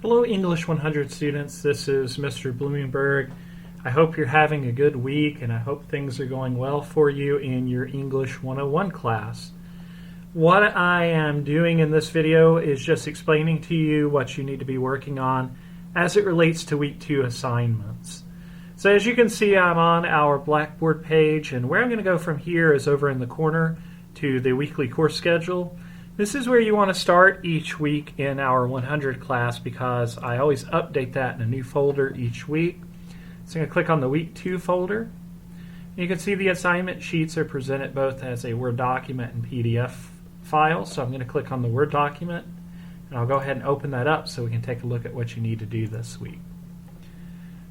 Hello English 100 students, this is Mr. Blumenberg. I hope you're having a good week and I hope things are going well for you in your English 101 class. What I am doing in this video is just explaining to you what you need to be working on as it relates to week 2 assignments. So as you can see, I'm on our Blackboard page, and where I'm going to go from here is over in the corner to the weekly course schedule. This is where you want to start each week in our 100 class because I always update that in a new folder each week. So I'm going to click on the week 2 folder. You can see the assignment sheets are presented both as a Word document and PDF file. So I'm going to click on the Word document and I'll go ahead and open that up so we can take a look at what you need to do this week.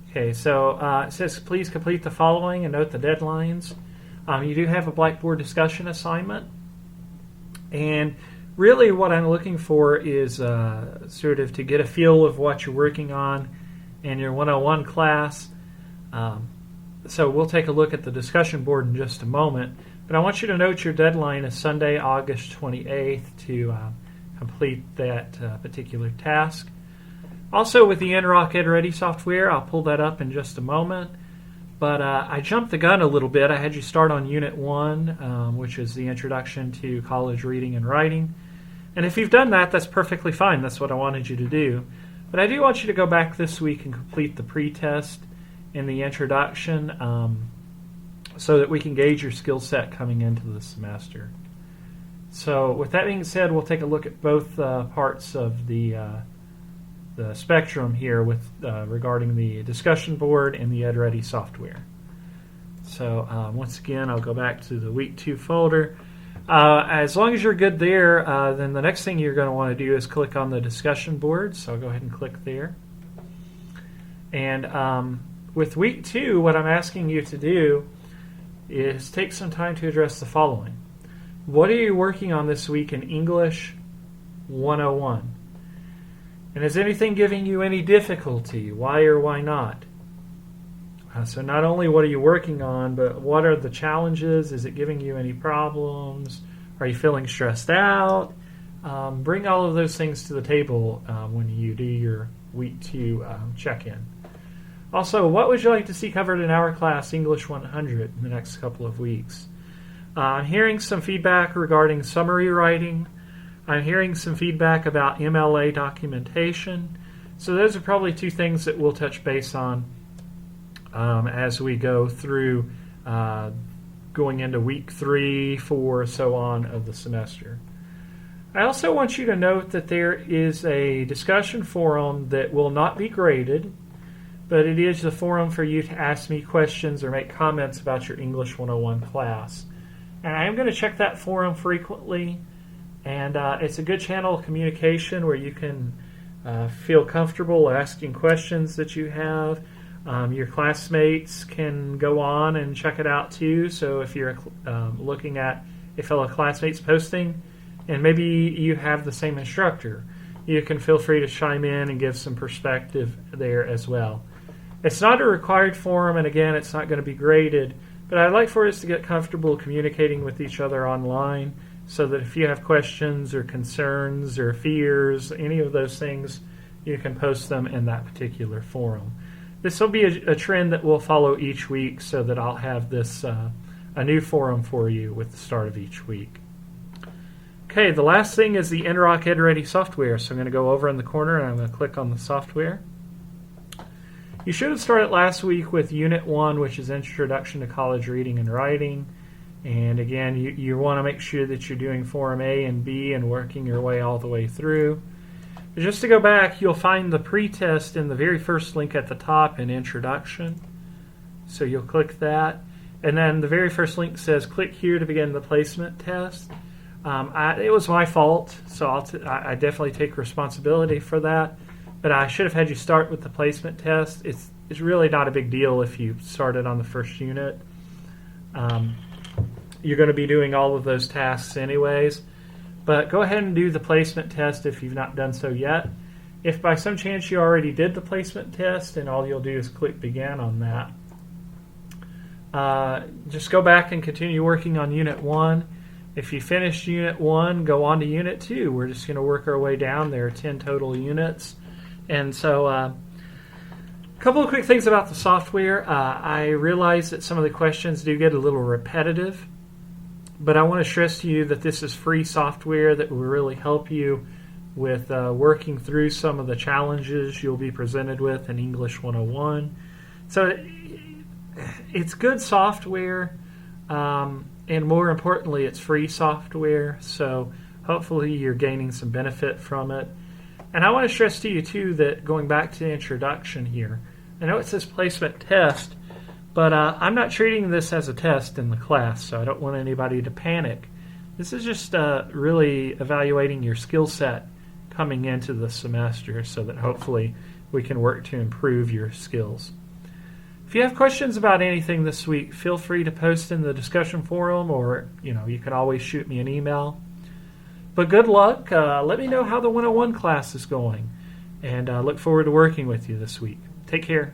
Okay, so it says please complete the following and note the deadlines. You do have a Blackboard discussion assignment. And really what I'm looking for is sort of to get a feel of what you're working on in your 101 class. So we'll take a look at the discussion board in just a moment. But I want you to note your deadline is Sunday, August 28th to complete that particular task. Also with the Interac Ready software, I'll pull that up in just a moment. But I jumped the gun a little bit. I had you start on Unit 1, which is the Introduction to College Reading and Writing. And if you've done that, that's perfectly fine. That's what I wanted you to do. But I do want you to go back this week and complete the pre-test in the Introduction so that we can gauge your skill set coming into the semester. So with that being said, we'll take a look at both parts of the spectrum here with regarding the discussion board and the EdReady software. So once again, I'll go back to the week 2 folder. As long as you're good there, then the next thing you're going to want to do is click on the discussion board. So I'll go ahead and click there. And with week 2, what I'm asking you to do is take some time to address the following. What are you working on this week in English 101? And is anything giving you any difficulty? Why or why not? So not only what are you working on, but what are the challenges? Is it giving you any problems? Are you feeling stressed out? Bring all of those things to the table when you do your week 2 check-in. Also, what would you like to see covered in our class, English 100, in the next couple of weeks? I'm hearing some feedback regarding summary writing. I'm hearing some feedback about MLA documentation. So those are probably 2 things that we'll touch base on as we go through going into week 3, 4, so on of the semester. I also want you to note that there is a discussion forum that will not be graded, but it is the forum for you to ask me questions or make comments about your English 101 class. And I am going to check that forum frequently. And it's a good channel of communication where you can feel comfortable asking questions that you have. Your classmates can go on and check it out too. So if you're looking at a fellow classmate's posting and maybe you have the same instructor, you can feel free to chime in and give some perspective there as well. It's not a required forum, and again, it's not going to be graded, but I'd like for us to get comfortable communicating with each other online, so that if you have questions or concerns or fears, any of those things, you can post them in that particular forum. This will be a trend that we'll follow each week, so that I'll have this a new forum for you with the start of each week. Okay, the last thing is the Interac EdReady software. So I'm going to go over in the corner and I'm going to click on the software. You should have started last week with Unit 1, which is Introduction to College Reading and Writing. And again, you want to make sure that you're doing Forum A and B and working your way all the way through. But just to go back, you'll find the pre-test in the very first link at the top in Introduction. So you'll click that. And then the very first link says, click here to begin the placement test. It was my fault, so I definitely take responsibility for that. But I should have had you start with the placement test. It's really not a big deal if you started on the first unit. You're going to be doing all of those tasks anyways. But go ahead and do the placement test if you've not done so yet. If by some chance you already did the placement test, and all you'll do is click Begin on that. Just go back and continue working on Unit 1. If you finished Unit 1, go on to Unit 2. We're just going to work our way down. There are 10 total units. And so a couple of quick things about the software. I realize that some of the questions do get a little repetitive, but I want to stress to you that this is free software that will really help you with working through some of the challenges you'll be presented with in English 101. So it's good software, and more importantly, it's free software, so hopefully you're gaining some benefit from it. And I want to stress to you, too, that going back to the introduction here, I know it says placement test, but I'm not treating this as a test in the class, so I don't want anybody to panic. This is just really evaluating your skill set coming into the semester so that hopefully we can work to improve your skills. If you have questions about anything this week, feel free to post in the discussion forum, or you can always shoot me an email. But good luck. Let me know how the 101 class is going, and I look forward to working with you this week. Take care.